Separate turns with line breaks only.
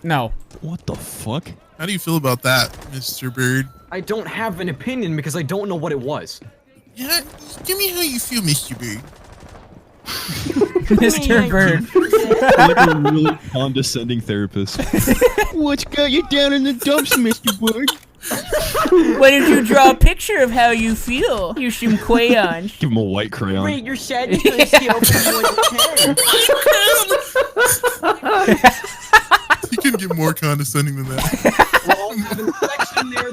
No.
What the fuck?
How do you feel about that, Mr. Bird?
I don't have an opinion because I don't know what it was.
Yeah, give me how you feel, Mr. Bird.
Mr. Bird.
Like a really condescending therapist. What's got you down in the dumps, Mr. Bird?
Why don't you draw a picture of how you feel? Use some crayons.
Give him a white crayon.
Rate your sadness on a scale from 1 to 10.
You can get more condescending than that.
Well, there's an infection there